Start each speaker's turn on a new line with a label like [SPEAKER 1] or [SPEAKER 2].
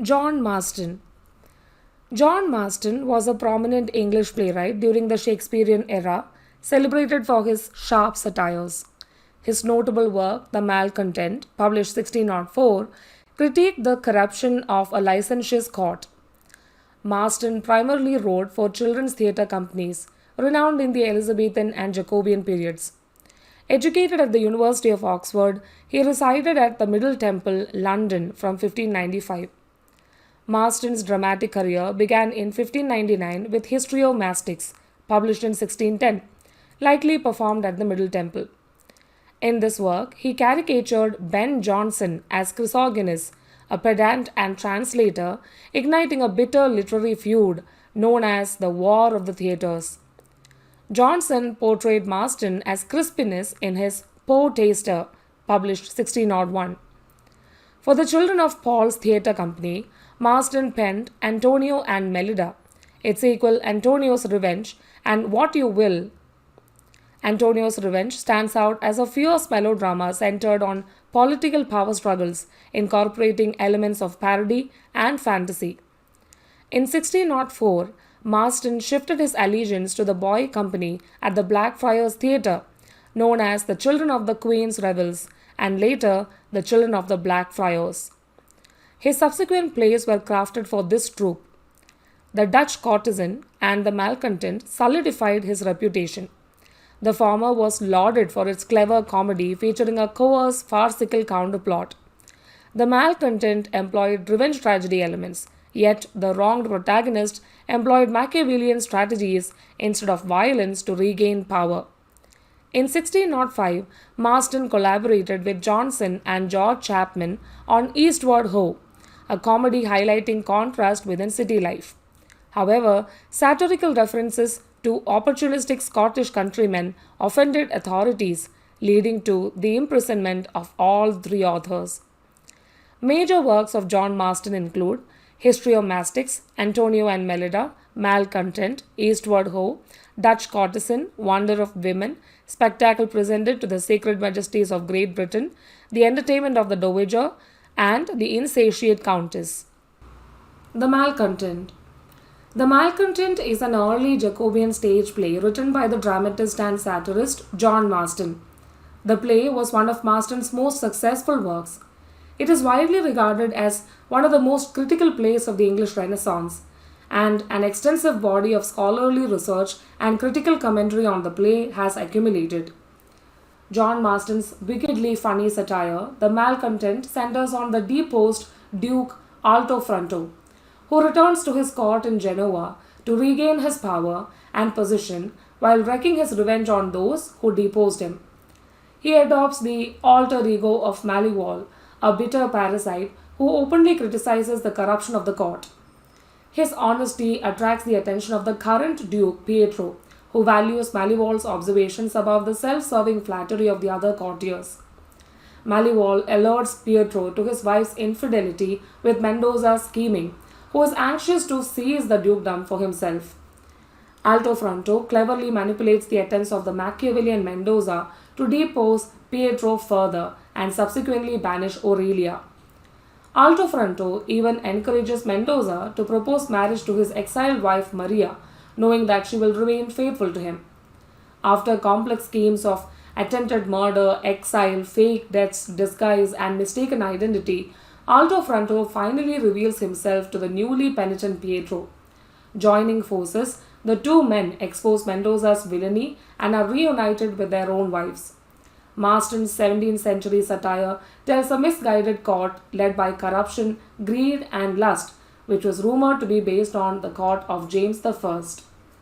[SPEAKER 1] John Marston. John Marston was a prominent English playwright during the Shakespearean era, celebrated for his sharp satires. His notable work, The Malcontent, published 1604, critiqued the corruption of a licentious court. Marston primarily wrote for children's theatre companies, renowned in the Elizabethan and Jacobean periods. Educated at the University of Oxford, he resided at the Middle Temple, London from 1595. Marston's dramatic career began in 1599 with Histriomastics, published in 1610, likely performed at the Middle Temple. In this work, he caricatured Ben Jonson as Chrysogonus, a pedant and translator, igniting a bitter literary feud known as the War of the Theatres. Jonson portrayed Marston as Crispinus in his Poetaster, published 1601. For the children of Paul's Theatre Company, Marston penned Antonio and Mellida, its sequel Antonio's Revenge, and What You Will. Antonio's Revenge stands out as a fierce melodrama centered on political power struggles, incorporating elements of parody and fantasy. In 1604, Marston shifted his allegiance to the boy company at the Blackfriars Theatre, known as the Children of the Queen's Revels, and later the Children of the Blackfriars. His subsequent plays were crafted for this troupe. The Dutch Courtesan and The Malcontent solidified his reputation. The former was lauded for its clever comedy featuring a coarse, farcical counterplot. The Malcontent employed revenge tragedy elements, yet the wronged protagonist employed Machiavellian strategies instead of violence to regain power. In 1605, Marston collaborated with Jonson and George Chapman on Eastward Ho!, a comedy highlighting contrast within city life. However, satirical references to opportunistic Scottish countrymen offended authorities, leading to the imprisonment of all three authors. Major works of John Marston include Histriomastics, Antonio and Mellida, Malcontent, Eastward Ho!, Dutch Courtesan, Wonder of Women, Spectacle Presented to the Sacred Majesties of Great Britain, The Entertainment of the Dowager, and The Insatiate Countess. The Malcontent. The Malcontent is an early Jacobean stage play written by the dramatist and satirist John Marston. The play was one of Marston's most successful works. It is widely regarded as one of the most critical plays of the English Renaissance, and an extensive body of scholarly research and critical commentary on the play has accumulated. John Marston's wickedly funny satire, The Malcontent, centers on the deposed Duke Altofronto, who returns to his court in Genoa to regain his power and position while wreaking his revenge on those who deposed him. He adopts the alter ego of Malival, a bitter parasite who openly criticizes the corruption of the court. His honesty attracts the attention of the current Duke, Pietro, who values Malival's observations above the self-serving flattery of the other courtiers. Malival alerts Pietro to his wife's infidelity with Mendoza's scheming, who is anxious to seize the dukedom for himself. Altofronto cleverly manipulates the attempts of the Machiavellian Mendoza to depose Pietro further and subsequently banish Aurelia. Altofronto even encourages Mendoza to propose marriage to his exiled wife Maria, knowing that she will remain faithful to him. After complex schemes of attempted murder, exile, fake deaths, disguise, and mistaken identity, Altofronto finally reveals himself to the newly penitent Pietro. Joining forces, the two men expose Mendoza's villainy and are reunited with their own wives. Marston's 17th century satire tells a misguided court led by corruption, greed, and lust, which was rumored to be based on the court of James I.